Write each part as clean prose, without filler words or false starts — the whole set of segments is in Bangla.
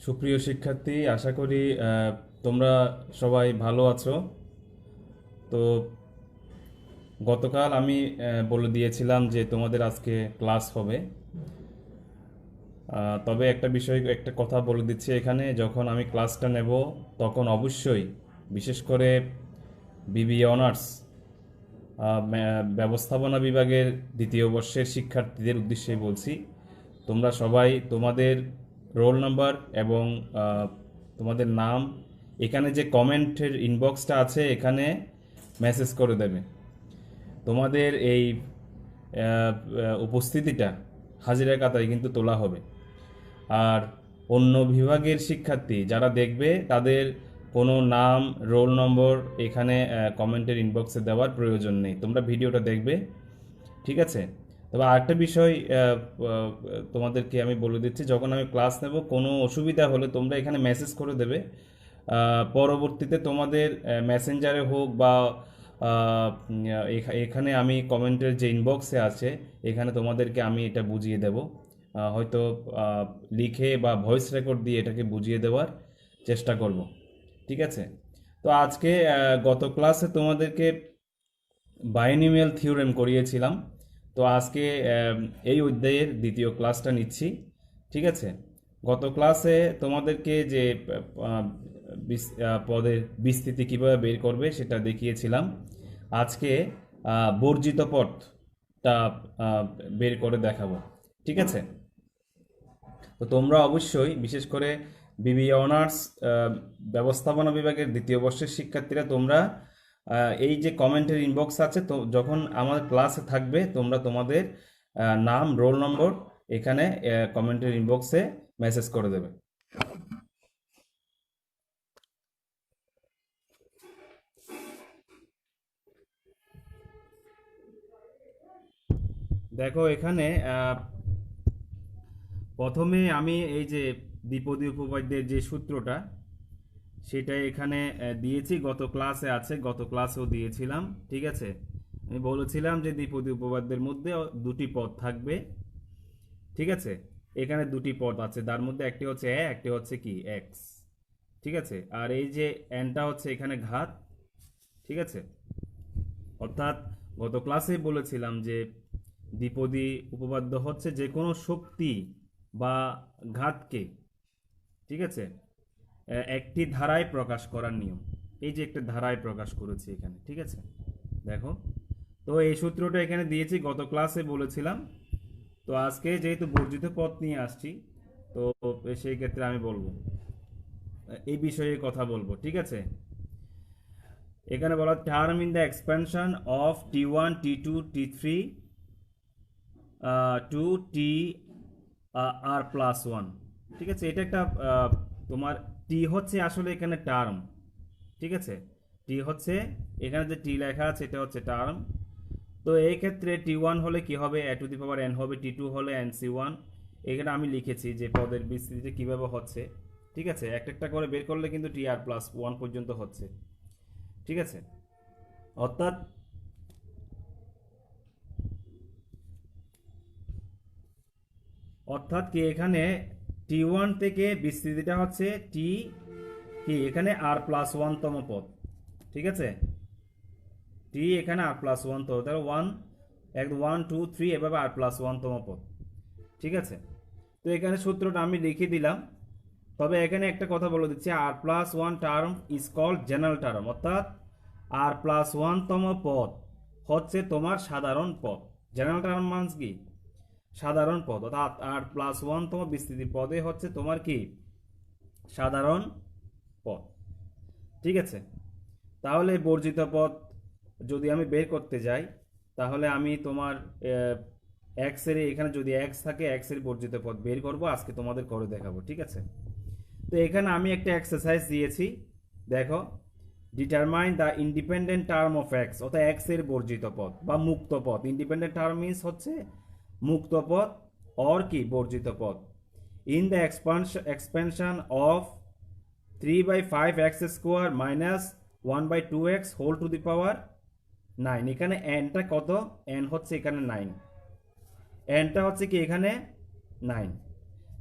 সুপ্রিয় শিক্ষার্থী, আশা করি তোমরা সবাই ভালো আছো। তো গতকাল আমি বলে দিয়েছিলাম যে তোমাদের আজকে ক্লাস হবে। তবে একটা বিষয়, একটা কথা বলে দিচ্ছি এখানে, যখন আমি ক্লাসটা নেব তখন অবশ্যই, বিশেষ করে বিবি অনার্স ব্যবস্থাপনা বিভাগের দ্বিতীয় বর্ষের শিক্ষার্থীদের উদ্দেশ্যে বলছি, তোমরা সবাই তোমাদের রোল নাম্বার এবং তোমাদের নাম এখানে যে কমেন্টের ইনবক্সটা আছে এখানে মেসেজ করে দেবে। তোমাদের এই উপস্থিতিটা হাজিরা খাতায় কিন্তু তোলা হবে। আর অন্য বিভাগের শিক্ষার্থী যারা দেখবে তাদের কোনো নাম, রোল নম্বর এখানে কমেন্টের ইনবক্সে দেওয়ার প্রয়োজন নেই, তোমরা ভিডিওটা দেখবে, ঠিক আছে? তবে আরেকটা বিষয় তোমাদেরকে আমি বলে দিচ্ছি, যখন আমি ক্লাস নেব কোনো অসুবিধা হলে তোমরা এখানে মেসেজ করে দেবে। পরবর্তীতে তোমাদের মেসেঞ্জারে হোক বা এখানে আমি কমেন্টের যে ইনবক্সে আছে এখানে তোমাদেরকে আমি এটা বুঝিয়ে দেব। হয়তো লিখে বা ভয়েস রেকর্ড দিয়ে এটাকে বুঝিয়ে দেওয়ার চেষ্টা করব, ঠিক আছে? তো আজকে গত ক্লাসে তোমাদেরকে বাইনোমিয়াল থিওরেম করিয়েছিলাম। তো আজকে এই অধ্যায়ের দ্বিতীয় ক্লাসটা নিচ্ছি, ঠিক আছে? গত ক্লাসে তোমাদেরকে যে পদের বিস্তৃতি কিভাবে বের করবে সেটা দেখিয়েছিলাম। আজকে বর্জিত পদটা বের করে দেখাবো, ঠিক আছে? তো তোমরা অবশ্যই, বিশেষ করে বিবি অনার্স ব্যবস্থাপনা বিভাগের দ্বিতীয় বর্ষের শিক্ষার্থীরা, তোমরা এই যে কমেন্টের ইনবক্স আছে, তো যখন আমাদের ক্লাসে থাকবে তোমরা তোমাদের নাম, রোল নম্বর এখানে কমেন্টের ইনবক্সে মেসেজ করে দেবে। দেখো এখানে প্রথমে আমি এই যে দ্বিপদী উপপাদ্যের যে সূত্রটা সেটা এখানে দিয়েছি, গত ক্লাসে আছে, গত ক্লাসেও দিয়েছিলাম, ঠিক আছে? আমি বলেছিলাম যে দ্বিপদী উপপাদ্যের মধ্যে দুটি পদ থাকবে, ঠিক আছে? এখানে দুটি পদ আছে, তার মধ্যে একটি হচ্ছে এ, একটি হচ্ছে কি এক্স, ঠিক আছে? আর এই যে এনটা হচ্ছে এখানে ঘাত, ঠিক আছে? অর্থাৎ গত ক্লাসে বলেছিলাম যে দ্বিপদী উপপাদ্য হচ্ছে যে কোনো শক্তি বা ঘাতকে, ঠিক আছে, একটি ধারায় প্রকাশ করার নিয়ম। এই যে একটা ধারায় প্রকাশ করেছি এখানে, ঠিক আছে? দেখো, তো এই সূত্রটা এখানে দিয়েছি, গত ক্লাসে বলেছিলাম। তো আজকে যেহেতু বর্জিত পথ নিয়ে আসছি, তো সেই ক্ষেত্রে আমি বলবো, এই বিষয়ে কথা বলবো, ঠিক আছে? এখানে বলা term in the expansion of T1 T2 T3 to T r plus one, ঠিক আছে? এটা একটা তোমার টি হচ্ছে আসলে এখানে টার্ম, ঠিক আছে? টি হচ্ছে এখানে যে টি লেখা আছে এটা হচ্ছে টার্ম। তো এই ক্ষেত্রে T1 হলে কি হবে, এ টু দি পাওয়ার এন হবে, T2 হলে NC1। এখানে আমি লিখেছি যে পদের বিস্তৃতি কিভাবে হচ্ছে, ঠিক আছে? একটা একটা করে বের করলে কিন্তু টি আর প্লাস ওয়ান পর্যন্ত হচ্ছে, ঠিক আছে? অর্থাৎ অর্থাৎ কি এখানে T1 থেকে বিস্তৃতিটা হচ্ছে টি, কি এখানে আর প্লাস ওয়ানতম পদ, ঠিক আছে? টি এখানে আর প্লাস ওয়ান, তো তাহলে ওয়ান, এক, 1 2 3 এভাবে আর প্লাস ওয়ানতম পদ, ঠিক আছে? তো এখানে সূত্রটা আমি লিখে দিলাম। তবে এখানে একটা কথা বলে দিচ্ছি, r plus one term is called general term, অর্থাৎ আর প্লাস ওয়ানতম পদ হচ্ছে তোমার সাধারণ পদ। জেনারেল টার্ম মানস কি, সাধারণ পদ, অর্থাৎ আর প্লাস ওয়ানতম বিস্তৃতি পদে হচ্ছে তোমার কি, সাধারণ পদ, ঠিক আছে? তাহলে বর্জিত পদ যদি আমি বের করতে যাই, তাহলে আমি তোমার এক্স এর, এখানে যদি এক্স থাকে এক্স এর বর্জিত পদ বের করব, আজকে তোমাদের করে দেখাবো, ঠিক আছে? তো এখানে আমি একটা এক্সারসাইজ দিয়েছি, দেখো, determine the independent term of x, অর্থাৎ এক্স এর বর্জিত পদ বা মুক্ত পদ। ইন্ডিপেন্ডেন্ট টার্ম মিন্স হচ্ছে মুক্ত পদ অর কি বর্জিত পদ in the expansion of 3/5x² minus 1/2x whole to the power 9। এখানে এনটা কত, এন হচ্ছে এখানে 9, এনটা হচ্ছে কি এখানে 9,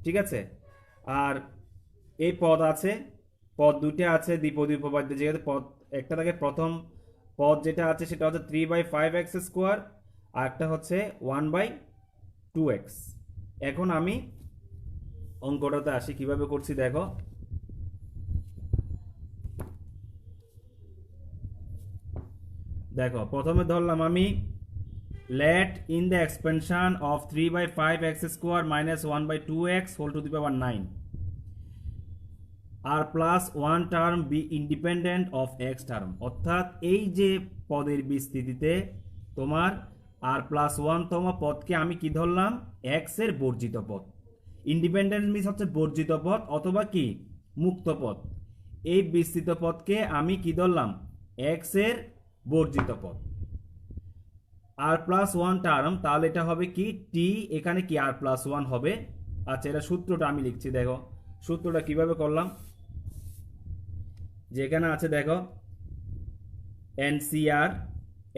ঠিক আছে? আর এই পদ আছে, পদ দুইটা আছে দ্বিপদী উপপাদ্য, যেহেতু পদ একটা থাকে, প্রথম পদ যেটা আছে সেটা হচ্ছে 3/5x স্কোয়ার, আর একটা হচ্ছে 1/2x। এখন আমি অঙ্কটাতে আসি, কিভাবে করছি দেখো। দেখো প্রথমে ধরলাম আমি let in the expansion of 3/5x square minus 1/2x whole to the power 9 r plus 1 term be independent of x term, অর্থাৎ এই যে পদের বিস্তৃতিতে তোমার আর প্লাস 1 তম পদকে আমি কি ধরলাম, এক্স এর বর্জিত পদ। ইন্ডিপেন্ডেন্ট মিন্স হচ্ছে বর্জিত পদ অথবা কি মুক্ত পদ। এই বিস্তৃত পদকে আমি কি ধরলাম, এক্স এর বর্জিত পদ। আর প্লাস 1 টার্ম, তাহলে এটা হবে কি টি, এখানে কি আর প্লাস 1 হবে। আচ্ছা, এটা সূত্রটা আমি লিখছি, দেখো সূত্রটা কিভাবে করলাম। যেখানে আছে দেখো NCR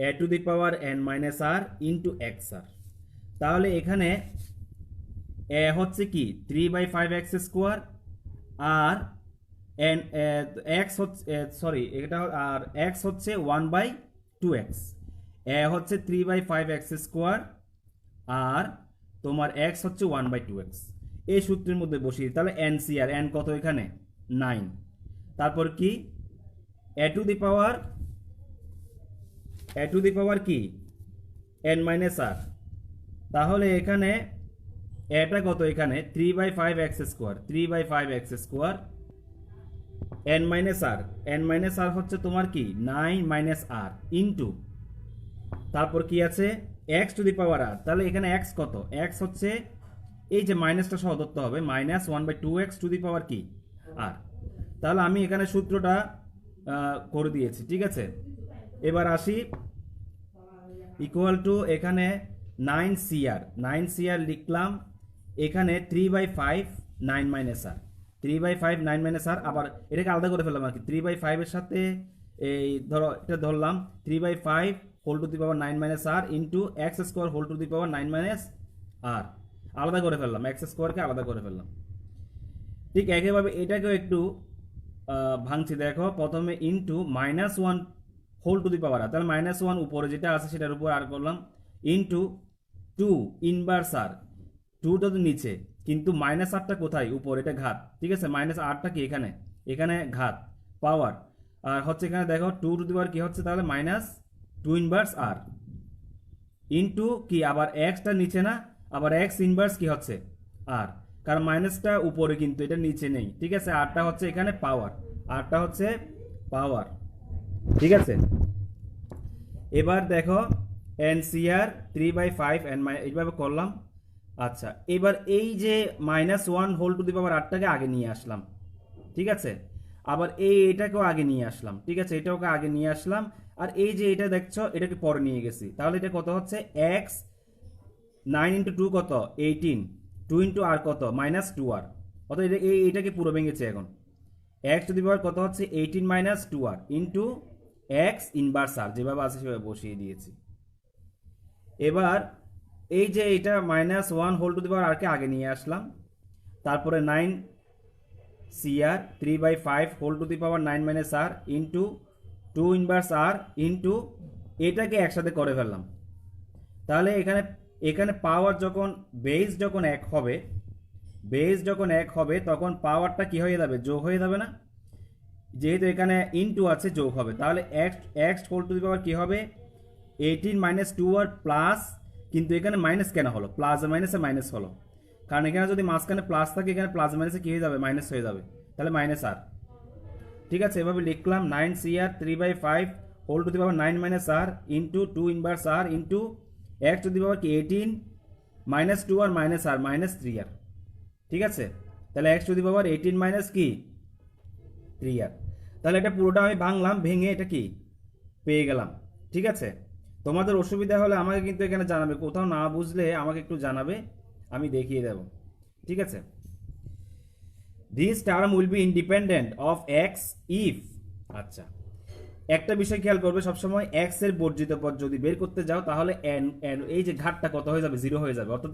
a to the power n minus r into xr, তাহলে এখানে a হচ্ছে কি 3/5x স্কোয়ার, আর n x হচ্ছে সরি এটা, আর x হচ্ছে 1/2x। a হচ্ছে 3/5x স্কোয়ার আর তোমার x হচ্ছে 1/2x। এই সূত্রের মধ্যে বসিয়ে, তাহলে NCR n কত এখানে 9, তারপর কি a to the power কি n minus r, তাহলে এখানে এটা কত, এখানে 3/5x square, 3/5x square n minus r হচ্ছে তোমার কি 9 minus r ইন্টু, তারপর কি আছে x to the power r, তাহলে এখানে x কত, x হচ্ছে এই যে মাইনাসটা সহ ধরতে হবে, minus 1/2x to the power কি r। তাহলে আমি এখানে সূত্রটা করে দিয়েছি, ঠিক আছে। এবার আসি ইকুয়াল টু, এখানে 9CR লিখলাম, এখানে 3/5 9 minus r, 3/5 9 minus r, আবার এটাকে আলাদা করে ফেললাম আর কি, 3/5 এর সাথে এই ধরো এটা ধরলাম 3/5 whole to the power 9 minus r into x square whole to the power 9 minus r, আলাদা করে ফেললাম, x স্কোয়ারকে আলাদা করে ফেললাম। ঠিক একইভাবে এটাকেও একটু ভাঙছি, দেখো প্রথমে into -1 whole to the power আর, তাহলে -1 উপরে যেটা আছে সেটার উপর আর করলাম, ইন্টু 2 ইনভার্স আর, 2টা তো নিচে কিন্তু -8টা কোথায় উপর, এটা ঘাত, ঠিক আছে। -8টা কি এখানে, এখানে ঘাত পাওয়ার, আর হচ্ছে এখানে দেখো 2 টু দি পাওয়ার কি হচ্ছে, তাহলে -2 ইনভার্স আর ইন্টু কি, আবার এক্সটা নিচে না, আবার এক্স ইনভার্স কি হচ্ছে আর, কারণ মাইনাসটা উপরে কিন্তু এটা নিচে নেই, ঠিক আছে। আরটা হচ্ছে এখানে পাওয়ার, আরটা হচ্ছে পাওয়ার, ঠিক আছে। এবার দেখো NCR 3/5 এইভাবে করলাম। আচ্ছা, এবার এই যে -1 হোল টু দি পাওয়ার 8টাকে আগে নিয়ে আসলাম, ঠিক আছে। আবার এটাকেও আগে নিয়ে আসলাম, ঠিক আছে, এটাকে আগে নিয়ে আসলাম। আর এই যে এটা দেখছো এটাকে পরে নিয়ে গেছি, তাহলে এটা কত হচ্ছে x 9 ইন্টু 2 কত 18, 2 ইন্টু আর কত -2r, অর্থাৎ এইটাকে পুরো ভেঙেছে। এখন x টু দি পাওয়ার কত হচ্ছে 18 - 2r ইন্টু x ইনভার্স আর, যেভাবে আছে সেভাবে বসিয়ে দিয়েছি। এবার এই যে এটা -1 হোল টু দি পাওয়ার আরকে আগে নিয়ে আসলাম, তারপরে 9CR 3/5 whole to the power 9 - r into 2 inverse r into এটাকে একসাথে করে ফেললাম। তাহলে এখানে পাওয়ার যখন বেস যখন এক হবে তখন পাওয়ারটা কি হয়ে যাবে, যোগ হয়ে যাবে না, যেহেতু এখানে ইনটু আছে যোগ হবে। তাহলে x whole to the power কি হবে 18 - 2r প্লাস, কিন্তু এখানে মাইনাস কেন হলো, প্লাস মাইনাসে মাইনাস হলো, কারণ এখানে যদি মাঝখানে প্লাস থাকে এখানে প্লাস মাইনাসে কি হয়ে যাবে, মাইনাস হয়ে যাবে, তাহলে -r, ঠিক আছে। এভাবে লিখলাম 9CR 3/5 whole to the power 9 - r into 2 inverse r into x to the power কি 18 - 2r - r -3r, ঠিক আছে। তাহলে x টু দি পাওয়ার 18 কি 3r। তাহলে এটা পুরোটা আমি ভাঙলাম, ভেঙে এটা কি পেয়ে গেলাম, ঠিক আছে। তোমাদের অসুবিধা হলে আমাকে কিন্তু এখানে জানাবে, কোথাও না বুঝলে আমাকে একটু জানাবে, আমি দেখিয়ে দেব, ঠিক আছে। This term will be independent of x if, আচ্ছা একটা বিষয় খেয়াল করবে সবসময়, x এর বর্জিত পদ যদি বের করতে যাও তাহলে এই যে ঘাতটা কত হয়ে যাবে, 0 হয়ে যাবে, অর্থাৎ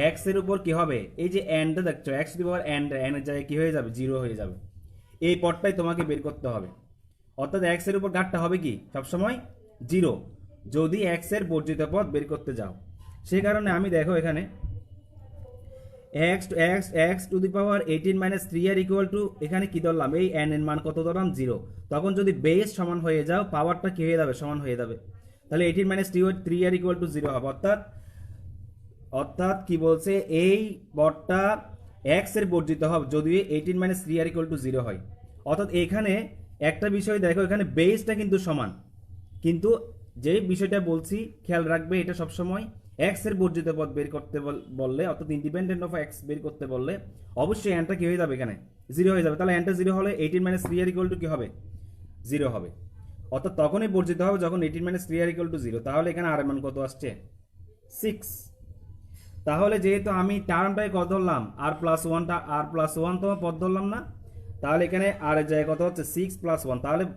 এক্স এর উপর কি হবে, এই যে এনটা দেখছো x to the power N এর জায়গায় কি হয়ে যাবে, 0 হয়ে যাবে। এই পদটাই তোমাকে বের করতে হবে। অর্থাৎ এক্স এর উপর ঘাটটা হবে কি সবসময় 0 যদি এক্স এর বর্জিত পদ বের করতে যাও। সেই কারণে আমি দেখো এখানে x to the power 18 minus 3r equal to, এখানে কি ধরলাম, এই n এর মান কত ধরলাম 0। তখন যদি বেস সমান হয়ে যাও পাওয়ারটা কি হয়ে যাবে, সমান হয়ে যাবে। তাহলে 18 মাইনাস 3r ইকুয়াল টু 0 হবে। অর্থাৎ কি বলছে, এই পদটা x এর বর্জিত হবে যদি 18 মাইনাস 3r ইকুয়াল টু 0 হয়। অর্থাৎ এখানে একটা বিষয় দেখো, এখানে বেসটা কিন্তু সমান, কিন্তু যে বিষয়টা বলছি খেয়াল রাখবে, এটা সবসময় এক্স এর বর্জিত পদ বের করতে বললে, অর্থাৎ ইন্ডিপেন্ডেন্ট অফ এক্স বের করতে বললে অবশ্যই এনটা কি হয়ে যাবে, এখানে 0 হয়ে যাবে। তাহলে এনটা 0 হলে 18 মাইনাস 3r ইকুয়াল টু কি হবে, 0 হবে। অর্থাৎ তখনই বর্জিত হবে যখন 18 মাইনাস 3r ইকুয়াল টু 0। তাহলে এখানে আর এর মান কত আসছে, 6। তাহলে যেহেতু আমি টার্মটাই কত ধরলাম, আর প্লাস 1 তো পদ ধরলাম না, তাহলে এখানে আর এর জায়গায় কত হচ্ছে 6 প্লাস 1।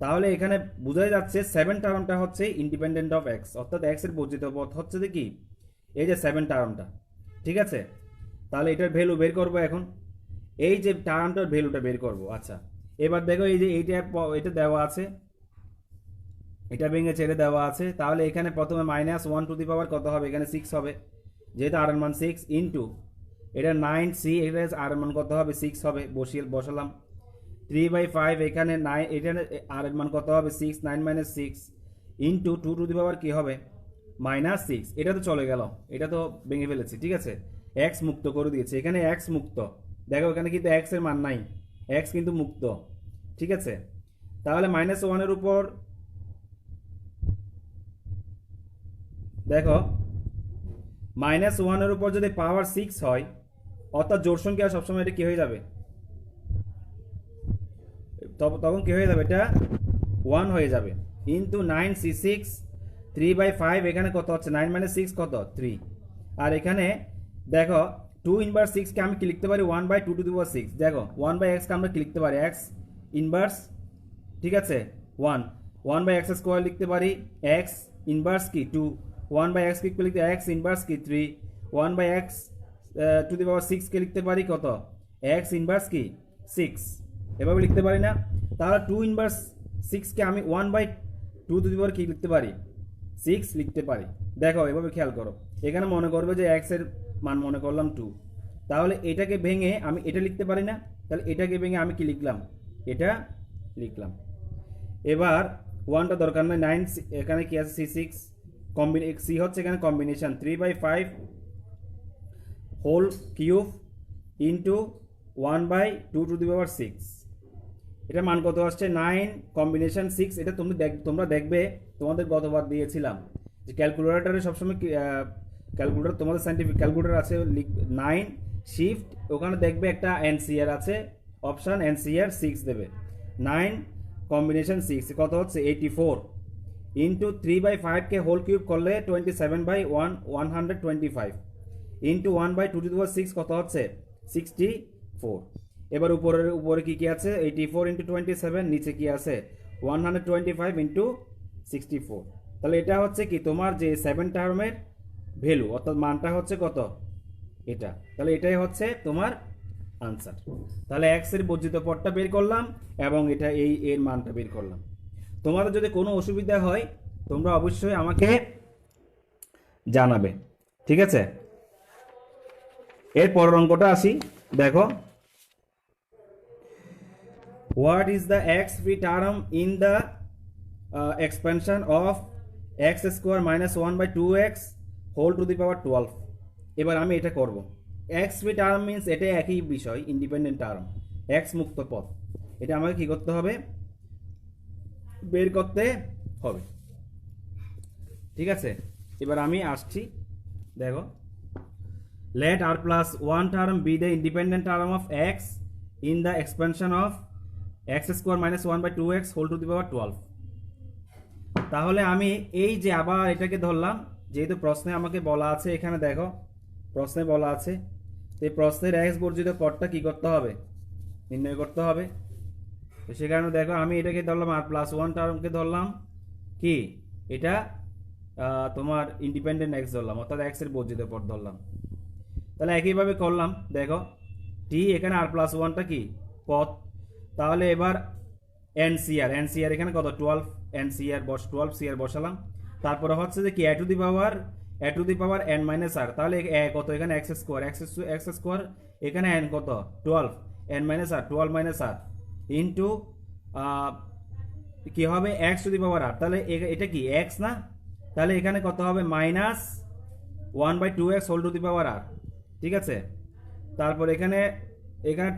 তাহলে এখানে বোঝাই যাচ্ছে 7 টার্মটা হচ্ছে ইন্ডিপেন্ডেন্ট অফ এক্স, অর্থাৎ এক্স এর বর্জিত পদ হচ্ছে যে কি, এই যে 7 টার্মটা। ঠিক আছে, তাহলে এটার ভ্যালু বের করব এখন, এই যে টার্মটার ভ্যালুটা বের করব। আচ্ছা, এবার দেখো এই যে এটা দেওয়া আছে, এটা ভেঙে ছেড়ে দেওয়া আছে। তাহলে এখানে প্রথমে মাইনাস 1 টু দি পাওয়ার কত হবে, এখানে 6 হবে, যেহেতু আর এর মান 6 ইন্টু এটা 9c, এটা আর এর মান কত হবে 6 হবে, বসালাম 3/5, এখানে 9, এখানে আর এর মান কত হবে 6, 9 minus 6 into 2 two the power কি হবে -6। এটা তো চলে গেল, এটা তো ভেঙে ফেলেছি। ঠিক আছে, এক্স মুক্ত করে দিয়েছে, এখানে এক্স মুক্ত, দেখো এখানে কিন্তু এক্স এর মান নাই, এক্স কিন্তু মুক্ত। ঠিক আছে, তাহলে -1 এর উপর দেখো, -1 এর উপর যদি পাওয়ার 6 হয়, অর্থাৎ জোড় সংখ্যা সবসময় এটা কি হয়ে যাবে, তখন কি হয়ে যাবে, এটা 1 হয়ে যাবে। ইন্টু 9c6 3/5, এখানে কত হচ্ছে 9 মাইনাস 6 কত 3। আর এখানে দেখো 2 ইনভার্স 6 কে আমি কি লিখতে পারি 1/2 টু দি পাওয়ার 6। দেখো 1/x কে আমরা কি লিখতে পারি x ইনভার্স, ঠিক আছে 1/x স্কয়ার লিখতে পারি, x ইনভার্স কি 2, 1/x কে লিখতে x ইনভার্স কি 3, 1/x টু দি পাওয়ার 6 কে লিখতে পারি কত x ইনভার্স কি 6, এভাবে লিখতে পারি না। তাহলে 2 ইনভার্স 6 কে আমি 1/2 টু দি পাওয়ার কি লিখতে পারি 6 লিখতে পারি। দেখো এভাবে খেয়াল করো, এখানে মনে করবে যে x এর মান মনে করলাম 2, তাহলে এটাকে ভেঙে আমি এটা লিখতে পারি না, তাহলে এটাকে ভেঙে আমি কি লিখলাম, এটা লিখলাম। এবার 1টা দরকার নয়, 9 এখানে কি আছে c6 c হচ্ছে এখানে combination 3/5 whole cube into 1/2 to the power 6, এটা মান কত আসছে 9 কম্বিনেশন 6। এটা তোমরা দেখবে তোমাদের গতবার দিয়েছিলাম যে ক্যালকুলেটরে সবসময় ক্যালকুলেটর, তোমাদের সাইন্টিফিক ক্যালকুলেটর আছে 9 শিফট, ওখানে দেখবে একটা এনসিআর আছে অপশন, এনসিআর 6 দেবে, 9 কম্বিনেশন 6 কত হচ্ছে 84 ইন্টু 3/5 কে হোল কিউব করলে 27/125 ইন্টু 1/2 টু দি পাওয়ার 6 কত হচ্ছে 64। এবার উপরে কি আছে 84 ইন্টু 27, নিচে কি আছে 125 ইন্টু 64। তাহলে এটা হচ্ছে কি তোমার যে 7 টার্মের ভ্যালু, অর্থাৎ মানটা হচ্ছে কত এটা। তাহলে এটাই হচ্ছে তোমার আনসার। তাহলে x এর বর্জিত পদটা বের করলাম এবং এটা এর মানটা বের করলাম। তোমাদের যদি কোনো অসুবিধা হয় তোমরা অবশ্যই আমাকে জানাবে, ঠিক আছে। এর পরের অঙ্কটা আসি, দেখো what is the x free term in the expansion of x square minus 1/2x whole to the power 12। এবার আমি এটা করব, x free term means এটা একই বিষয়, ইন্ডিপেন্ডেন্ট টার্ম, x মুক্ত পদ, এটা আমাকে কি করতে হবে, বের করতে হবে, ঠিক আছে। এবার আমি আসছি, দেখো let r plus 1 term be the independent term of x in the expansion of x square minus 1/2x whole to the power 12। তাহলে আমি এই যে আবার এটাকে ধরলাম, যেহেতু প্রশ্নে আমাকে বলা আছে, এখানে দেখো প্রশ্নে বলা আছে, এই প্রশ্নের x বর্জিত পদটা কি করতে হবে, নির্ণয় করতে হবে। তো সে কারণে দেখো আমি এটাকে ধরলাম আর প্লাস 1 টার্মকে ধরলাম কি, এটা তোমার ইন্ডিপেন্ডেন্ট x ধরলাম, অর্থাৎ x এর বর্জিত পদ ধরলাম। তাহলে একইভাবে করলাম, দেখো টি এখানে আর প্লাস ওয়ানটা কি পথ, তাহলে এবার এনসিআর এখানে কত 12 এনসিআর 12 সিআর বসালাম, তারপরে হচ্ছে যে কি a to the power n minus r, তাহলে কত এখানে এক্স স্কোয়ার এখানে এন কত 12 n minus r 12 minus r into কি হবে এক্স টু দি পাওয়ার আর, তাহলে এটা কি এক্স না, তাহলে এখানে কত হবে minus 1/2x whole to the power r, ঠিক আছে। তারপর এখানে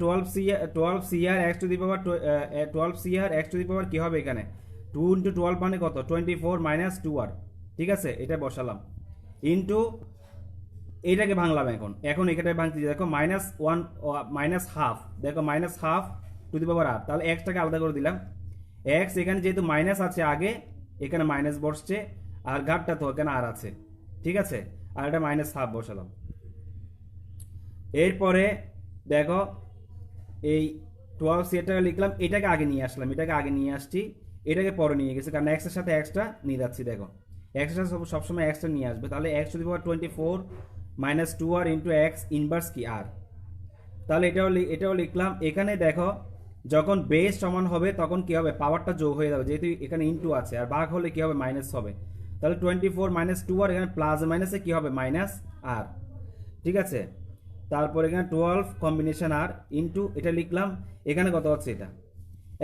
12 x to the power 12 x to the power কি হবে এখানে 2 ইন্টু 12 মানে কত 24 মাইনাস 2r, ঠিক আছে, এটা বসালাম ইন্টু এইটাকে ভাঙলাম, এখন এখানে ভাঙতে দেখো মাইনাস হাফ, দেখো minus have to the power আর, তাহলে এক্সটাকে আলাদা করে দিলাম, এক্স এখানে যেহেতু মাইনাস আছে আগে এখানে মাইনাস বসছে, আর ঘাটটা তো এখানে আর আছে, ঠিক আছে, আর এটা মাইনাস হাফ বসালাম। এরপরে দেখো এই 12 সিটাকে লিখলাম, এটাকে আগে নিয়ে আসছি, এটাকে পরে নিয়ে গেছি কারণ এক্স এর সাথে এক্সটা নিয়ে যাচ্ছি, দেখো এক্স এর সাথে সবসময় এক্সটা নিয়ে আসবে, তাহলে x to the power 24 minus 2r into x inverse কি আর, তাহলে এটাও লিখলাম। এখানে দেখো যখন বেস সমান হবে তখন কি হবে পাওয়ারটা যোগ হয়ে যাবে, যেহেতু এখানে ইনটু আছে, আর ভাগ হলে কি হবে মাইনাস হবে, তাহলে 24 মাইনাস 2r এখানে প্লাস মাইনাসে কি হবে মাইনাস আর, ঠিক আছে। তারপর এখানে 12 কম্বিনেশন আর ইনটু এটা লিখলাম, এখানে কত হচ্ছে এটা।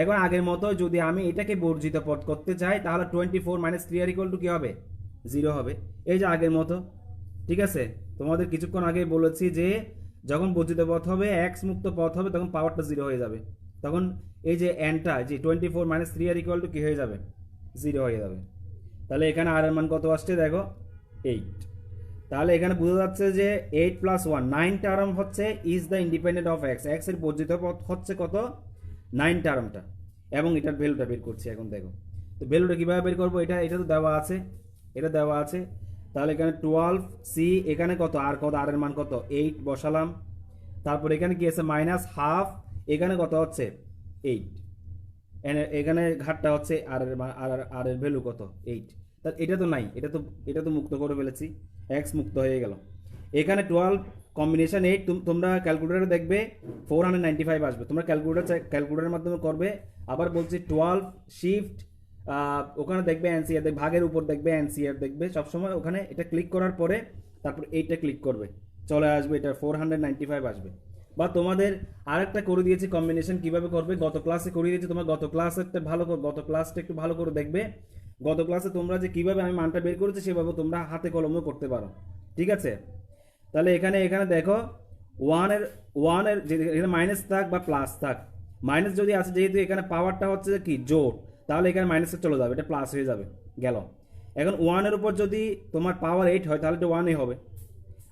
এখন আগের মতো যদি আমি এটাকে বর্জিত পদ করতে চাই তাহলে 24 মাইনাস 3r ইকুয়াল টু কি হবে 0 হবে, এই যে আগের মতো, ঠিক আছে। তোমাদের কিছুক্ষণ আগে বলেছি যে যখন বর্জিত পথ হবে এক্স মুক্ত পথ হবে তখন পাওয়ারটা 0 হয়ে যাবে, তখন এই যে এনটা যে 24 মাইনাস 3r ইকুয়াল টু কি হয়ে যাবে 0 হয়ে যাবে। তাহলে এখানে আর এর মান কত আসছে দেখো 8, তাহলে এখানে বোঝা যাচ্ছে যে 8 প্লাস 1 9 টার্ম হচ্ছে is the independent of x, x এর বর্জিত পথ হচ্ছে কত 9 টার্মটা, এবং এটার ভ্যালুটা বের করছি। এখন দেখো তো ভ্যালুটা কিভাবে বের করবো, এটা তো দেওয়া আছে, তাহলে এখানে 12 সি এখানে কত আর এর মান কত 8 বসালাম, তারপর এখানে কি আছে মাইনাস হাফ, এখানে কত হচ্ছে 8, এখানে ঘাটটা হচ্ছে আর এর ভ্যালু কত 8, তাহলে এটা তো নাই, এটা তো মুক্ত করে ফেলেছি, এক্স মুক্ত হয়ে গেল। এখানে 12 কম্বিনেশন 8 তোমরা ক্যালকুলেটরে দেখবে 495 আসবে, তোমরা ক্যালকুলেটরের মাধ্যমে করবে। আবার বলছি 12 শিফট ওখানে দেখবে এনসিআর, ভাগের উপর দেখবে এনসিআর দেখবে সবসময়, ওখানে এটা ক্লিক করার পরে তারপর এইটা ক্লিক করবে, চলে আসবে এটা 495 আসবে। বা তোমাদের আরেকটা করে দিয়েছি কম্বিনেশন কিভাবে করবে, গত ক্লাসে করে দিয়েছি, তোমার গত ক্লাসটা একটু ভালো করে দেখবে। গত ক্লাসে তোমরা যে কিভাবে আমি মানটা বের করেছি সেভাবে তোমরা হাতে কলমে করতে পারো, ঠিক আছে। তাহলে এখানে দেখো 1 এর এখানে মাইনাস থাক বা প্লাস থাক, মাইনাস যদি আছে যেহেতু এখানে পাওয়ারটা হচ্ছে কি জোর, তাহলে এখানে মাইনাসে চলে যাবে, এটা প্লাস হয়ে যাবে গেল। এখন 1 এর উপর যদি তোমার পাওয়ার 8 হয় তাহলে এটা 1 হবে,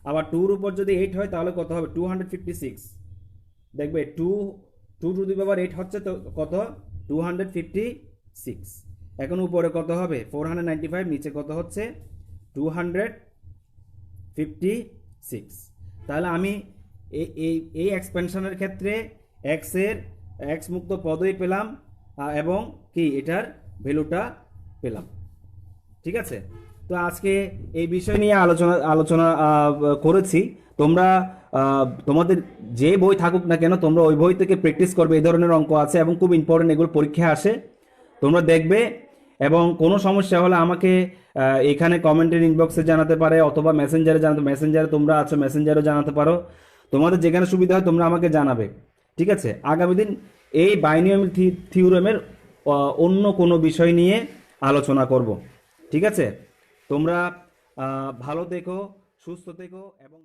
আবার 2 এর উপর যদি 8 হয় তাহলে কত হবে 256, দেখবে 2 টু দি পাওয়ার 8 হচ্ছে তো কত 256, এখন উপরে কত হবে 495, নিচে কত হচ্ছে 256। তাহলে আমি এই এক্সপেনশনের ক্ষেত্রে এক্স মুক্ত পদই পেলাম এবং কি এটার ভ্যালুটা পেলাম, ঠিক আছে। তো আজকে এই বিষয় নিয়ে আলোচনা করেছি। তোমরা তোমাদের যে বই থাকুক না কেন তোমরা ওই বই থেকে প্র্যাকটিস করবে, এই ধরনের অঙ্ক আছে এবং খুব ইম্পর্টেন্ট, এগুলো পরীক্ষায় আসে, তোমরা দেখবে। এবং কোনো সমস্যা হলে আমাকে এখানে কমেন্টের ইনবক্সে জানাতে পারে অথবা মেসেঞ্জারে তোমরা আছো মেসেঞ্জারে জানাতে পারো, তোমাদের যেখানে সুবিধা হয় তোমরা আমাকে জানাবে, ঠিক আছে। আগামী দিন এই বাইনোমিয়াল থিওরেমের অন্য কোনো বিষয় নিয়ে আলোচনা করব, ঠিক আছে। তোমরা ভালো থেকো, সুস্থ থেকো এবং